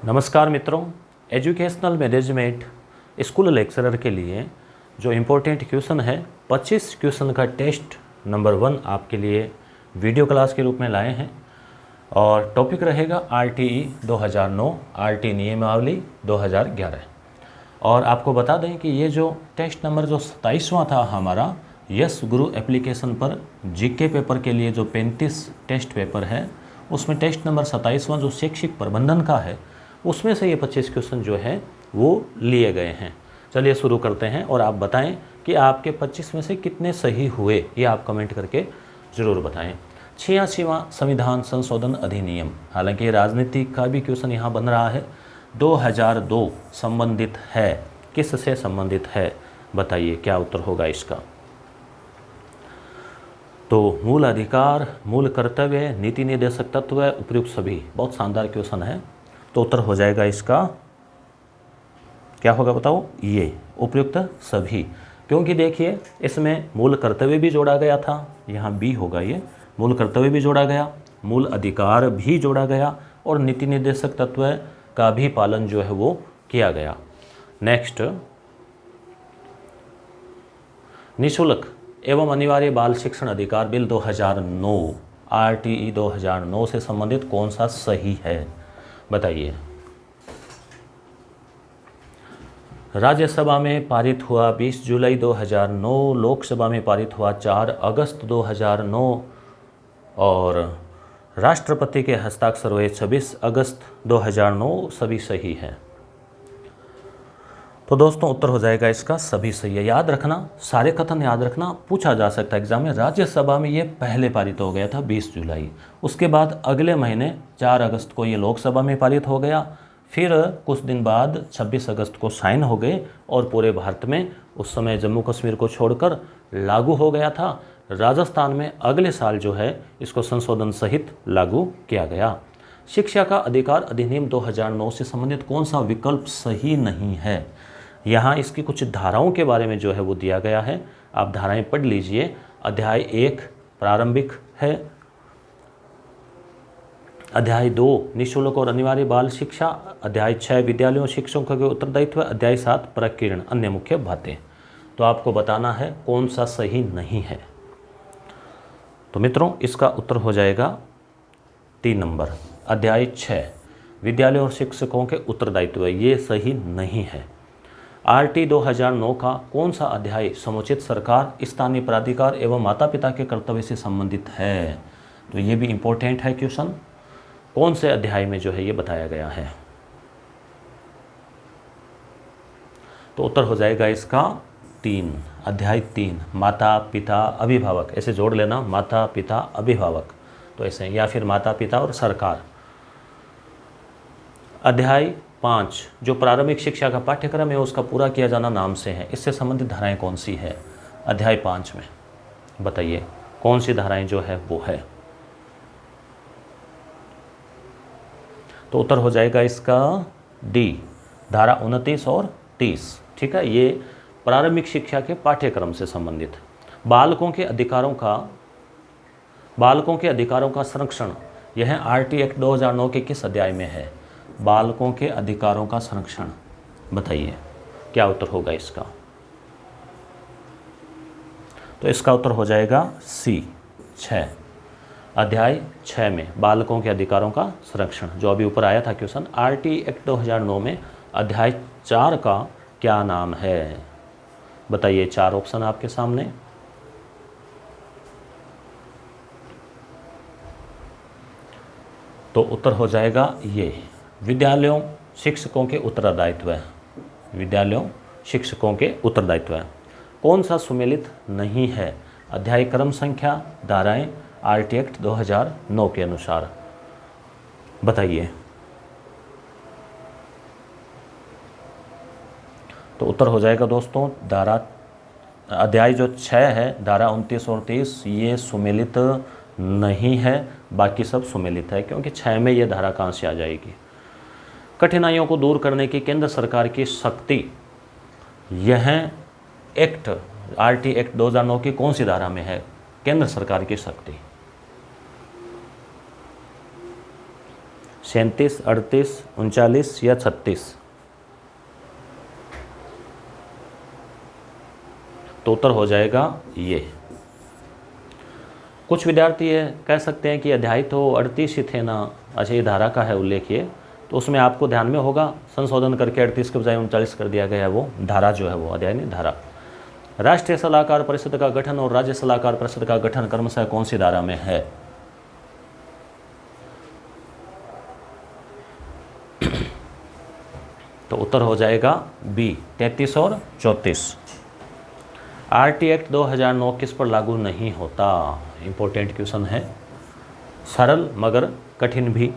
नमस्कार मित्रों, educational management school lecturer के लिए जो इम्पोर्टेंट क्वेश्चन है 25 क्वेश्चन का टेस्ट नंबर 1 आपके लिए वीडियो क्लास के रूप में लाए हैं। और टॉपिक रहेगा RTE 2009 RT नियमावली 2011। और आपको बता दें कि ये जो टेस्ट नंबर जो 27वां था हमारा यस गुरु एप्लीकेशन पर जीके पेपर के लिए जो 35 टेस्ट पेपर है उसमें टेस्ट नंबर 27वां जो शैक्षिक प्रबंधन का है उसमें से ये 25 क्वेश्चन जो है वो लिए गए हैं। चलिए शुरू करते हैं और आप बताएं कि आपके 25 में से कितने सही हुए, ये आप कमेंट करके ज़रूर बताएं। 86वां संविधान संशोधन अधिनियम, हालांकि ये राजनीति का भी क्वेश्चन यहाँ बन रहा है, 2002 संबंधित है, किससे संबंधित है बताइए क्या उत्तर होगा इसका। तो मूल अधिकार, मूल कर्तव्य, नीति निर्देशक तत्व, उपयुक्त सभी, बहुत शानदार क्वेश्चन है। तो उत्तर हो जाएगा इसका क्या होगा बताओ, ये उपयुक्त सभी। क्योंकि देखिए इसमें मूल कर्तव्य भी जोड़ा गया था, यहाँ बी होगा, ये मूल कर्तव्य भी जोड़ा गया, मूल अधिकार भी जोड़ा गया और नीति निर्देशक तत्व का भी पालन जो है वो किया गया। नेक्स्ट, निःशुल्क एवं अनिवार्य बाल शिक्षण अधिकार बिल 2009 RTE 2009 से संबंधित कौन सा सही है बताइए। राज्यसभा में पारित हुआ 20 जुलाई 2009, लोकसभा में पारित हुआ 4 अगस्त 2009 और राष्ट्रपति के हस्ताक्षर हुए 26 अगस्त 2009, सभी सही हैं। तो दोस्तों उत्तर हो जाएगा इसका सभी सही है। याद रखना, सारे कथन याद रखना, पूछा जा सकता है एग्जाम में। राज्यसभा में ये पहले पारित हो गया था 20 जुलाई, उसके बाद अगले महीने 4 अगस्त को ये लोकसभा में पारित हो गया, फिर कुछ दिन बाद 26 अगस्त को साइन हो गए और पूरे भारत में उस समय जम्मू कश्मीर को छोड़कर लागू हो गया था। राजस्थान में अगले साल जो है इसको संशोधन सहित लागू किया गया। शिक्षा का अधिकार अधिनियम 2009 से संबंधित कौन सा विकल्प सही नहीं है, यहाँ इसकी कुछ धाराओं के बारे में जो है वो दिया गया है, आप धाराएं पढ़ लीजिए। अध्याय 1 प्रारंभिक है, अध्याय 2 निःशुल्क और अनिवार्य बाल शिक्षा, अध्याय 6 विद्यालयों शिक्षकों के उत्तरदायित्व, अध्याय 7 प्रकीर्ण अन्य मुख्य बातें। तो आपको बताना है कौन सा सही नहीं है। तो मित्रों इसका उत्तर हो जाएगा 3 नंबर, अध्याय 6 विद्यालयों और शिक्षकों के उत्तरदायित्व, ये सही नहीं है। RT 2009 का कौन सा अध्याय समुचित सरकार, स्थानीय प्राधिकार एवं माता पिता के कर्तव्य से संबंधित है, तो ये भी इम्पोर्टेंट है क्वेश्चन। कौन से अध्याय में जो है ये बताया गया है, तो उत्तर हो जाएगा इसका 3, अध्याय 3 माता पिता अभिभावक, ऐसे जोड़ लेना, माता पिता अभिभावक, तो ऐसे, या फिर माता पिता और सरकार। अध्याय 5 जो प्रारंभिक शिक्षा का पाठ्यक्रम है उसका पूरा किया जाना नाम से है, इससे संबंधित धाराएं कौन सी है अध्याय 5 में बताइए कौन सी धाराएं जो है वो है। तो उत्तर हो जाएगा इसका डी, धारा 29 और 30। ठीक है, ये प्रारंभिक शिक्षा के पाठ्यक्रम से संबंधित। बालकों के अधिकारों का संरक्षण, यह RT एक्ट 2009 के किस अध्याय में है। बालकों के अधिकारों का संरक्षण, बताइए क्या उत्तर होगा इसका। तो इसका उत्तर हो जाएगा सी, 6, अध्याय 6 में बालकों के अधिकारों का संरक्षण, जो अभी ऊपर आया था क्वेश्चन। RT एक्ट 2009 में अध्याय 4 का क्या नाम है बताइए, 4 ऑप्शन आपके सामने। तो उत्तर हो जाएगा ये, विद्यालयों शिक्षकों के उत्तरदायित्व है, विद्यालयों शिक्षकों के उत्तरदायित्व है। कौन सा सुमेलित नहीं है, अध्याय क्रम संख्या, धाराएं RT एक्ट 2009 के अनुसार, बताइए। तो उत्तर हो जाएगा दोस्तों धारा, अध्याय जो 6 है धारा 29 और 30 ये सुमेलित नहीं है, बाकी सब सुमेलित है, क्योंकि 6 में ये धारा कहाँ से आ जाएगी। कठिनाइयों को दूर करने की केंद्र सरकार की शक्ति, यह एक्ट RT एक्ट 2009 की कौन सी धारा में है केंद्र सरकार की शक्ति। 37, 38, 39 या 36? तो उत्तर हो जाएगा ये। कुछ विद्यार्थी ये कह सकते हैं कि अध्याय तो 38 ही थे ना, अच्छा ये धारा का है उल्लेख ये, तो उसमें आपको ध्यान में होगा संशोधन करके 38 के बजाय 39 कर दिया गया है, वो धारा जो है वो अध्याय नहीं धारा। राष्ट्रीय सलाहकार परिषद का गठन और राज्य सलाहकार परिषद का गठन क्रमशः कौन सी धारा में है? तो उत्तर हो जाएगा बी 33 और 34। आरटी एक्ट 2009 किस पर लागू नहीं होता? इंपॉर्टेंट क्वेश्चन है, सरल मगर कठिन भी।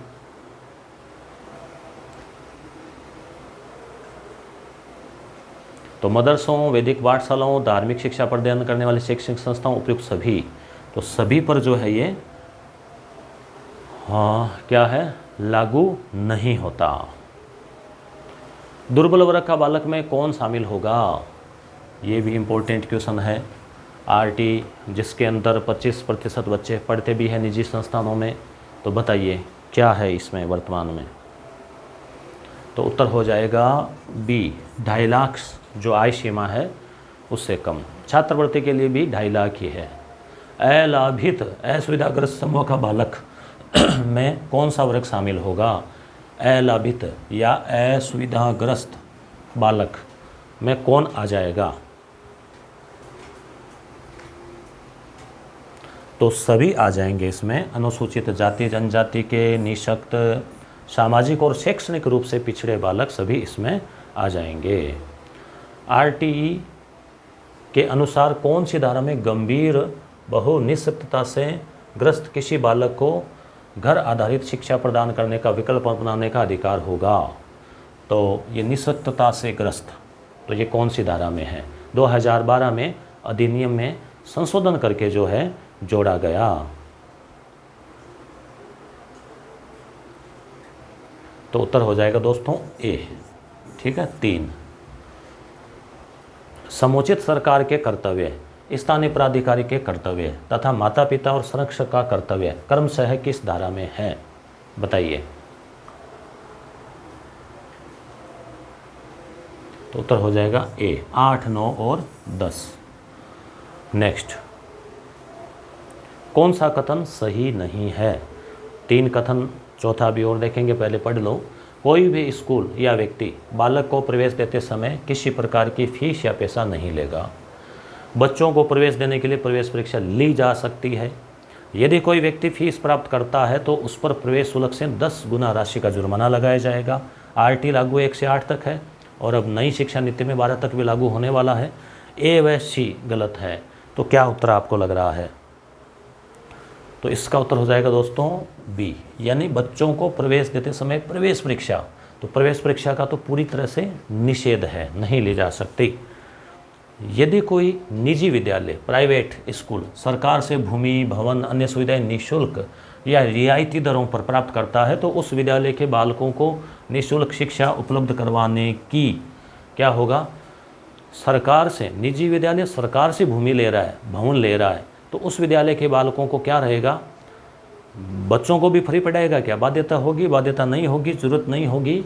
तो मदरसों, वैदिक पाठशालाओं, धार्मिक शिक्षा प्रदान करने वाली शैक्षणिक संस्थाओं, उपयुक्त सभी, तो सभी पर जो है ये क्या है, लागू नहीं होता। दुर्बल वर्ग का बालक में कौन शामिल होगा? ये भी इम्पोर्टेंट क्वेश्चन है। आरटी जिसके अंदर 25% बच्चे पढ़ते भी हैं निजी संस्थानों में, तो बताइए क्या है इसमें वर्तमान में? तो उत्तर हो जाएगा बी 2.5 लाख जो आय सीमा है उससे कम। छात्रवृत्ति के लिए भी 2.5 लाख ही है। अलाभित असुविधाग्रस्त समूह का बालक में कौन सा वर्ग शामिल होगा? अलाभित या असुविधाग्रस्त बालक में कौन आ जाएगा? तो सभी आ जाएंगे इसमें। अनुसूचित जाति जनजाति के, निःशक्त, सामाजिक और शैक्षणिक रूप से पिछड़े बालक सभी इसमें आ जाएंगे। आरटीई के अनुसार कौन सी धारा में गंभीर बहुनिःशक्तता से ग्रस्त किसी बालक को घर आधारित शिक्षा प्रदान करने का विकल्प अपनाने का अधिकार होगा? तो ये निःशक्तता से ग्रस्त, तो ये कौन सी धारा में है? 2012 में अधिनियम में संशोधन करके जो है जोड़ा गया। तो उत्तर हो जाएगा दोस्तों ए। ठीक है। 3, समुचित सरकार के कर्तव्य, स्थानीय प्राधिकारी के कर्तव्य तथा माता पिता और संरक्षक का कर्तव्य क्रमशः किस धारा में है? बताइए। तो उत्तर हो जाएगा ए 8, 9 और 10। नेक्स्ट, कौन सा कथन सही नहीं है? 3 कथन, चौथा भी और देखेंगे, पहले पढ़ लो। कोई भी स्कूल या व्यक्ति बालक को प्रवेश देते समय किसी प्रकार की फीस या पैसा नहीं लेगा। बच्चों को प्रवेश देने के लिए प्रवेश परीक्षा ली जा सकती है। यदि कोई व्यक्ति फीस प्राप्त करता है तो उस पर प्रवेश शुल्क से 10 गुना राशि का जुर्माना लगाया जाएगा। आरटी लागू 1 से 8 तक है और अब नई शिक्षा नीति में 12 तक भी लागू होने वाला है। ए व सी गलत है, तो क्या उत्तर आपको लग रहा है? तो इसका उत्तर हो जाएगा दोस्तों बी, यानी बच्चों को प्रवेश देते समय प्रवेश परीक्षा, तो प्रवेश परीक्षा का तो पूरी तरह से निषेध है, नहीं ली जा सकती। यदि कोई निजी विद्यालय, प्राइवेट स्कूल सरकार से भूमि, भवन, अन्य सुविधाएं निःशुल्क या रियायती दरों पर प्राप्त करता है तो उस विद्यालय के बालकों को निःशुल्क शिक्षा उपलब्ध करवाने की क्या होगा? सरकार से, निजी विद्यालय सरकार से भूमि ले रहा है, भवन ले रहा है, तो उस विद्यालय के बालकों को क्या रहेगा? बच्चों को भी फ्री पढ़ाएगा क्या? बाध्यता होगी, बाध्यता नहीं होगी, जरूरत नहीं होगी,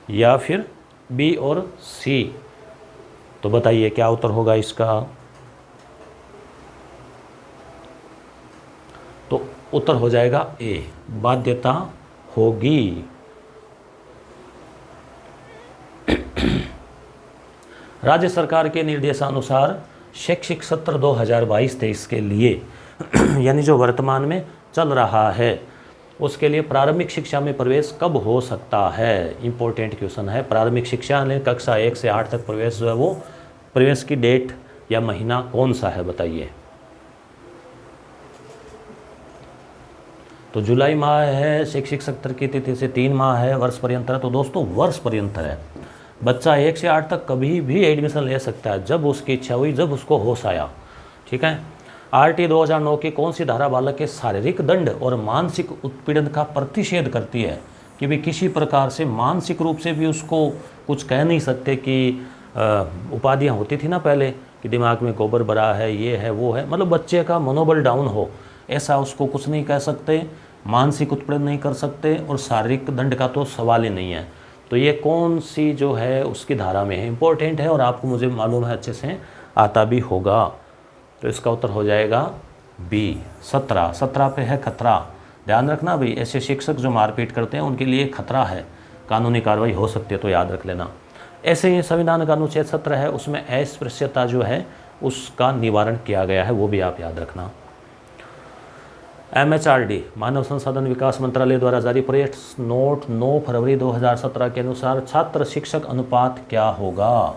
या फिर बी और सी? तो बताइए क्या उत्तर होगा इसका? तो उत्तर हो जाएगा ए, बाध्यता होगी। राज्य सरकार के निर्देशानुसार शैक्षिक सत्र 2022-23 के लिए यानी जो वर्तमान में चल रहा है उसके लिए प्रारंभिक शिक्षा में प्रवेश कब हो सकता है? इंपॉर्टेंट क्वेश्चन है। प्रारंभिक शिक्षा ने कक्षा 1 से 8 तक प्रवेश जो है वो प्रवेश की डेट या महीना कौन सा है? बताइए। तो जुलाई माह है, शैक्षिक सत्र की तिथि से 3 माह है, वर्ष पर्यंत है। तो दोस्तों वर्ष पर्यंत है। बच्चा 1 से 8 तक कभी भी एडमिशन ले सकता है जब उसकी इच्छा हुई, जब उसको होश आया। ठीक है। आरटी 2009 की कौन सी धारा बालक के शारीरिक दंड और मानसिक उत्पीड़न का प्रतिषेध करती है? कि भी किसी प्रकार से मानसिक रूप से भी उसको कुछ कह नहीं सकते कि उपाधियाँ होती थी ना पहले कि दिमाग में गोबर भरा है, ये है, वो है, मतलब बच्चे का मनोबल डाउन हो, ऐसा उसको कुछ नहीं कह सकते। मानसिक उत्पीड़न नहीं कर सकते और शारीरिक दंड का तो सवाल ही नहीं है। तो ये कौन सी जो है उसकी धारा में है, इम्पोर्टेंट है और आपको मुझे मालूम है अच्छे से आता भी होगा। तो इसका उत्तर हो जाएगा बी 17। 17 पे है खतरा। ध्यान रखना भाई, ऐसे शिक्षक जो मारपीट करते हैं उनके लिए खतरा है, कानूनी कार्रवाई हो सकती है, तो याद रख लेना। ऐसे ही संविधान का अनुच्छेद 17 है, उसमें अस्पृश्यता जो है उसका निवारण किया गया है, वो भी आप याद रखना। MHRD मानव संसाधन विकास मंत्रालय द्वारा जारी प्रेस नोट 9 फरवरी 2017 के अनुसार छात्र शिक्षक अनुपात क्या होगा।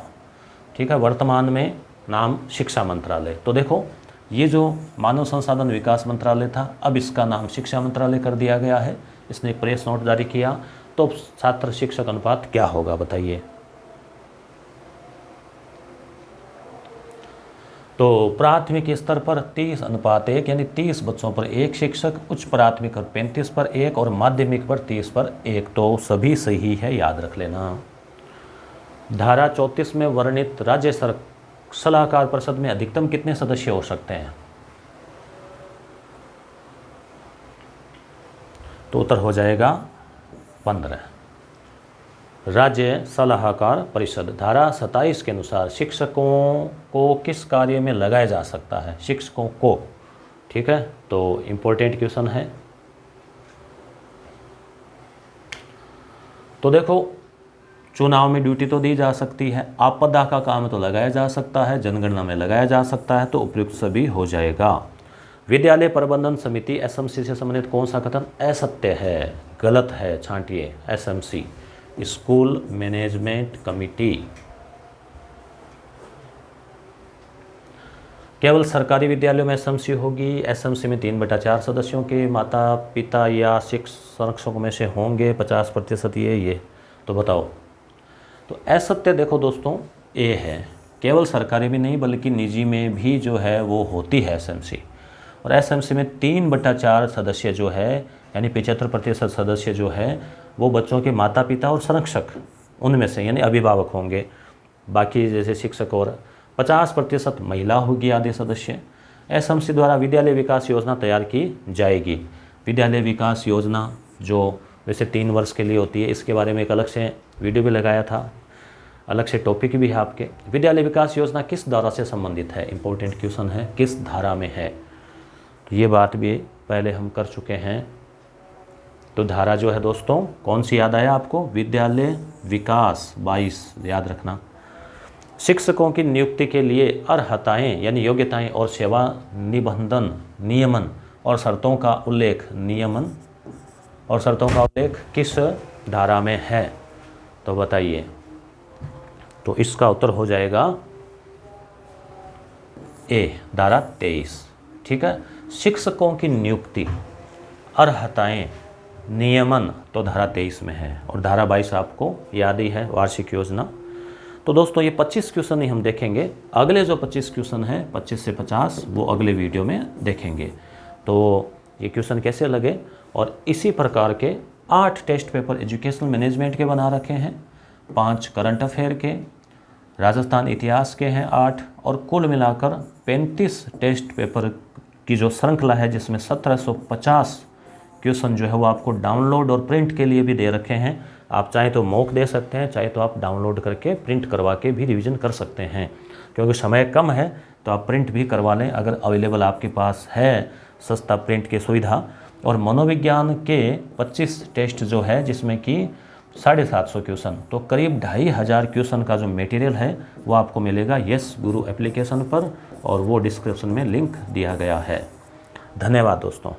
ठीक है, वर्तमान में नाम शिक्षा मंत्रालय। तो देखो, ये जो मानव संसाधन विकास मंत्रालय था, अब इसका नाम शिक्षा मंत्रालय कर दिया गया है। इसने एक प्रेस नोट जारी किया। तो छात्र शिक्षक अनुपात क्या होगा बताइए। तो प्राथमिक स्तर पर 30:1 यानी 30 बच्चों पर 1 शिक्षक, उच्च प्राथमिक पर 35 पर 1 और माध्यमिक पर 30 पर 1। तो सभी सही है, याद रख लेना। धारा 34 में वर्णित राज्य सलाहकार परिषद में अधिकतम कितने सदस्य हो सकते हैं। तो उत्तर हो जाएगा 15। राज्य सलाहकार परिषद धारा 27 के अनुसार शिक्षकों को किस कार्य में लगाया जा सकता है, शिक्षकों को। ठीक है, तो इम्पोर्टेंट क्वेश्चन है। तो देखो, चुनाव में ड्यूटी तो दी जा सकती है, आपदा का काम तो लगाया जा सकता है, जनगणना में लगाया जा सकता है, तो उपयुक्त सभी हो जाएगा। विद्यालय प्रबंधन समिति SMC से संबंधित कौन सा कथन असत्य है, गलत है, छांटिए। SMC स्कूल मैनेजमेंट कमिटी केवल सरकारी विद्यालयों में SMC होगी। SMC में 3/4 सदस्यों के माता पिता या शिक्षक संरक्षकों में से होंगे, 50% ये। तो बताओ। तो असत्य देखो दोस्तों, ए है, केवल सरकारी भी नहीं बल्कि निजी में भी जो है वो होती है SMC। और SMC में 3/4 सदस्य जो है यानी 75% सदस्य जो है वो बच्चों के माता पिता और संरक्षक उनमें से यानी अभिभावक होंगे। बाकी जैसे शिक्षक और 50% महिला होगी आधे सदस्य। SMC द्वारा विद्यालय विकास योजना तैयार की जाएगी। विद्यालय विकास योजना जो वैसे 3 वर्ष के लिए होती है, इसके बारे में एक अलग से वीडियो भी लगाया था, अलग से टॉपिक भी है आपके। विद्यालय विकास योजना किस धारा से संबंधित है, इंपॉर्टेंट क्वेश्चन है, किस धारा में है। तो ये बात भी पहले हम कर चुके हैं। तो धारा जो है दोस्तों कौन सी याद आया आपको, विद्यालय विकास 22 याद रखना। शिक्षकों की नियुक्ति के लिए अर्हताएं यानी योग्यताएं और सेवा निबंधन नियमन और शर्तों का उल्लेख किस धारा में है, तो बताइए। तो इसका उत्तर हो जाएगा ए, धारा 23। ठीक है, शिक्षकों की नियुक्ति अर्हताएं नियमन तो धारा 23 में है और धारा 22 आपको याद ही है, वार्षिक योजना। तो दोस्तों ये 25 क्वेश्चन ही हम देखेंगे। अगले जो 25 क्वेश्चन है 25 से 50 वो अगले वीडियो में देखेंगे। तो ये क्वेश्चन कैसे लगे, और इसी प्रकार के 8 टेस्ट पेपर एजुकेशनल मैनेजमेंट के बना रखे हैं, 5 करंट अफेयर के, राजस्थान इतिहास के हैं 8, और कुल मिलाकर 35 टेस्ट पेपर की जो श्रृंखला है जिसमें 1750 क्वेश्चन जो है वो आपको डाउनलोड और प्रिंट के लिए भी दे रखे हैं। आप चाहे तो मॉक दे सकते हैं, चाहे तो आप डाउनलोड करके प्रिंट करवा के भी रिवीजन कर सकते हैं। क्योंकि समय कम है तो आप प्रिंट भी करवा लें अगर अवेलेबल आपके पास है सस्ता प्रिंट की सुविधा। और मनोविज्ञान के 25 टेस्ट जो है जिसमें कि 750 क्वेश्चन, तो करीब 2500 क्वेश्चन का जो मटेरियल है वो आपको मिलेगा यस गुरु एप्लीकेशन पर, और वो डिस्क्रिप्शन में लिंक दिया गया है। धन्यवाद दोस्तों।